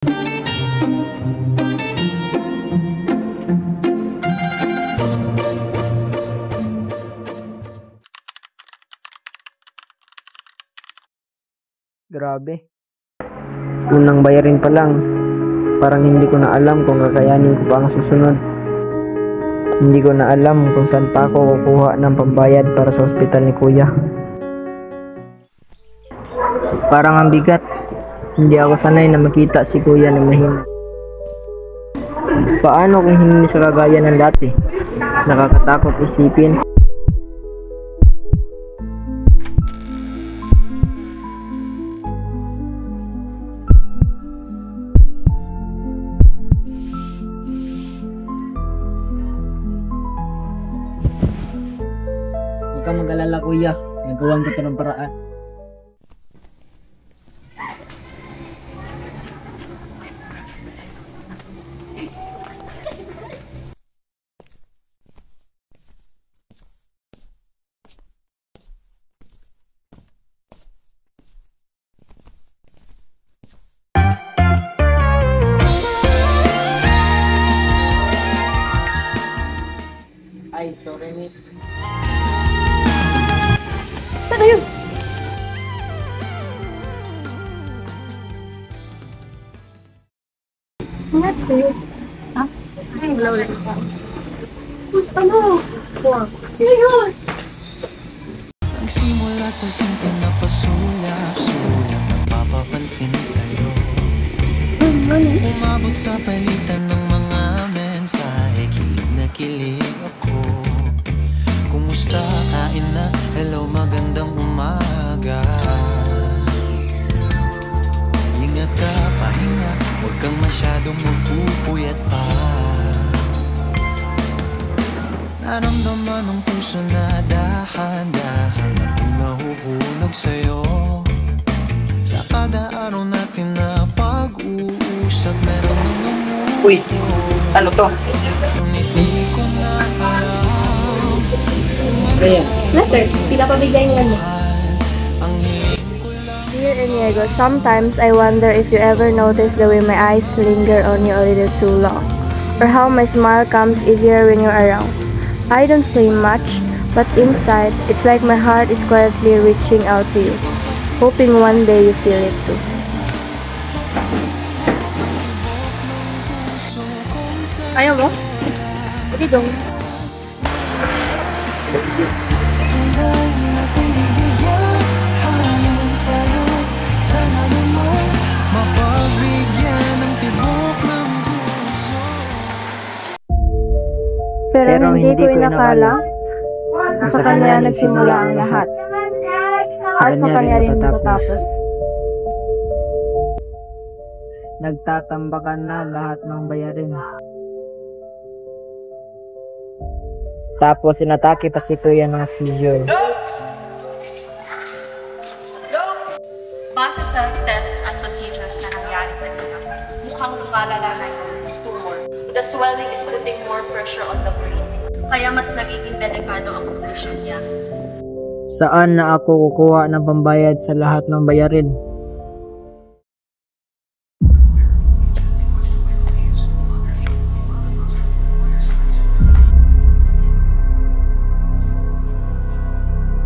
Grabe. Unang bayarin pa lang. Parang hindi ko na alam kung kakayanin ko pa ang susunod. Hindi ko na alam kung saan pa ako kukuha ng pambayad para sa ospital ni Kuya. Parang ang bigat. Hindi ako sanay na makita si Kuya na mahina. Paano kung hindi siya kagaya ng dati? Nakakatakot isipin. Huwag kang mag-alala, Kuya. Nagawan ko ito ng paraan. Ay, sorry, miss. Ano yun? That's weird. Ha? Ay, wala. Ano? Ano yun? Nagsimula sa simple na pasulap-sulap, napapapansin sa'yo. Umabot sa palitan ng mga mensahe, kilig na kilig ako. Kumusta? Kain na? Hello, magandang umaga. Ingat ka, pahinga, huwag kang masyadong magpupuyat pa. Naramdaman ng puso na dahan-dahan akong nahuhulog sa'yo. Sa kada araw natin na pag-uusap, meron ng namuho. Uy, ano to? Hindi ko na alam. Ayan. Letter. Pinapabigay nga mo. Dear Inigo, sometimes I wonder if you ever notice the way my eyes linger on you a little too long, or how my smile comes easier when you're around. I don't say much, but inside, it's like my heart is quietly reaching out to you, hoping one day you feel it too. Ayaw mo? Hindi dong. Pero hindi ko inakala na sa kanya nagsimula ang lahat. At sa kanya rin matatapos. Nagtatambakan na lahat ng bayarin. Tapos inatake pa si Kuya ng seizure. Base sa test at sa seizures na nangyari kanina, mukhang lumalala na yung tumor. The swelling is putting more pressure on the brain, kaya mas nagiging delikado ang kondisyon niya. Saan na ako kukuha ng pambayad sa lahat ng bayarin?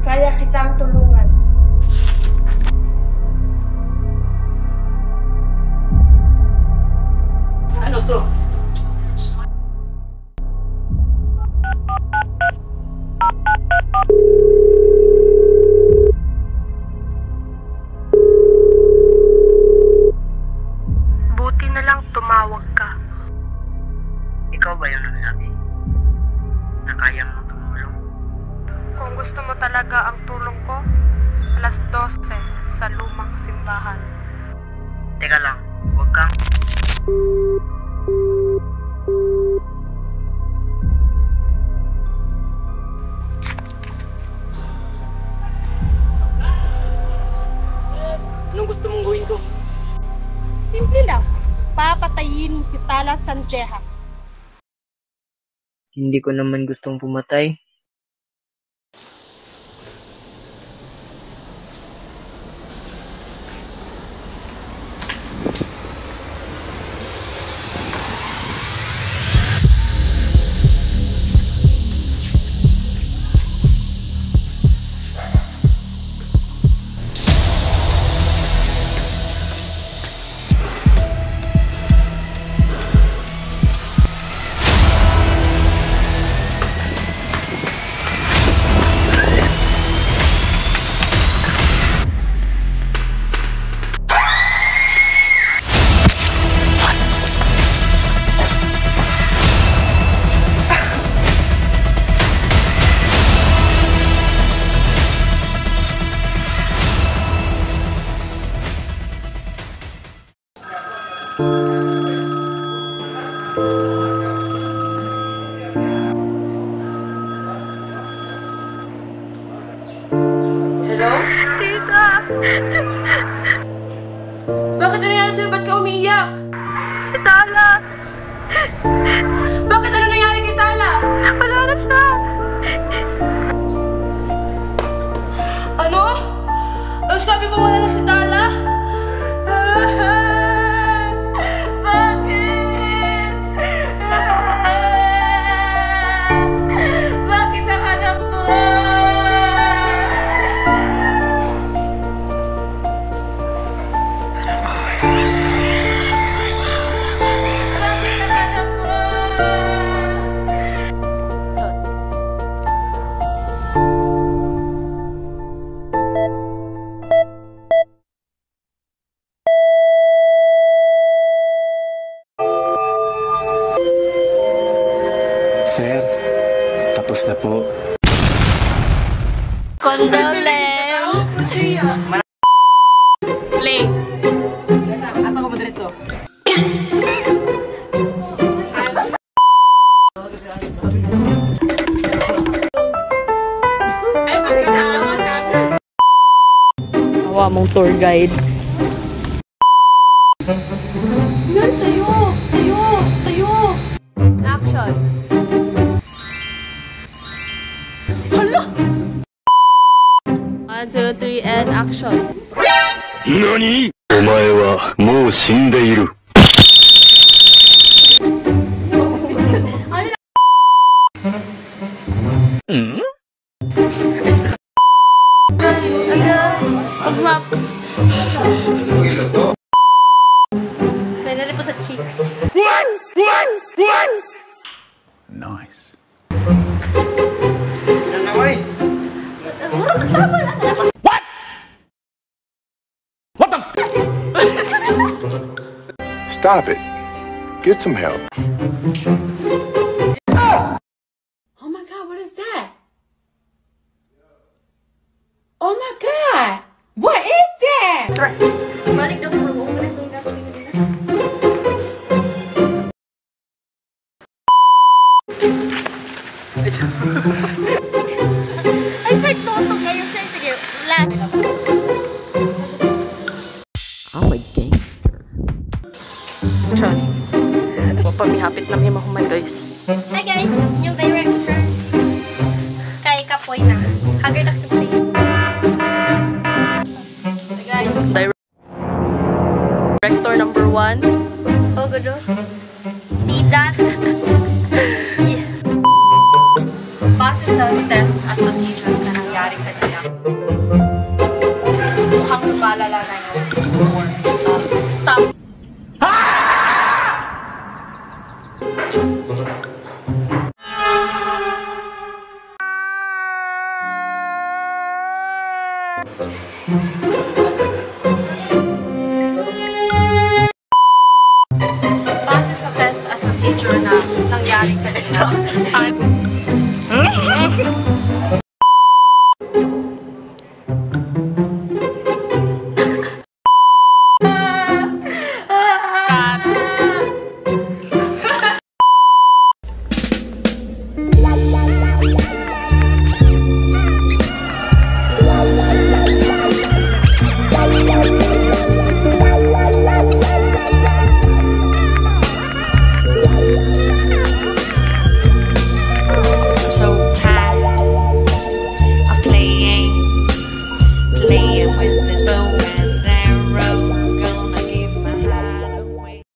Kaya kitang tulungan. Ano to? Buti na lang tumawag ka. Ikaw ba yung nagsabi na kaya mo tumulong? Kung gusto mo talaga ang tulong ko, alas 12 sa lumang simbahan. Teka lang, huwag kang... Anong gusto mong gawin ko? Simple lang. Papatayin mo si Tala Sanjeha. Hindi ko naman gustong pumatay. Hello? Tita! Bakit ano nangyari sa'yo? Ba't ka umiiyak? Si Tala! Bakit ano nangyari kay Tala? Wala na siya! Ano? Ano sabi mo wala na si Tala? Bakit? Bakit ang anak ko? Bakit ang anak ko? Sir, tapos na po. Condolence! Play. Awa mong tour guide. Yan, tayo! Tayo! Tayo! Action! Hala! 1, 2, 3, and action! 何？お前はもう死んでいる。Pag-map! Nangyari po sa cheeks. Nice. Stop it. Get some help. Oh my god, what is that? Oh my god! What is that? Balik daw po. Huwag mo na sunggat. Ay, sir, toto kayo, sir. Sige, last. I'm a gangster. Chan. Pamihapit na may mahumay guys. Hi guys, yung director. Kay Kapoy na. Haggard na Kapoy. Director number 1. Oh, good. See that? Yeah. Base sa test at sa seizures na nangyari kanina, mukhang lumalala na yung tumor. Stop! Base sa test at sa seizure na nangyari kanina,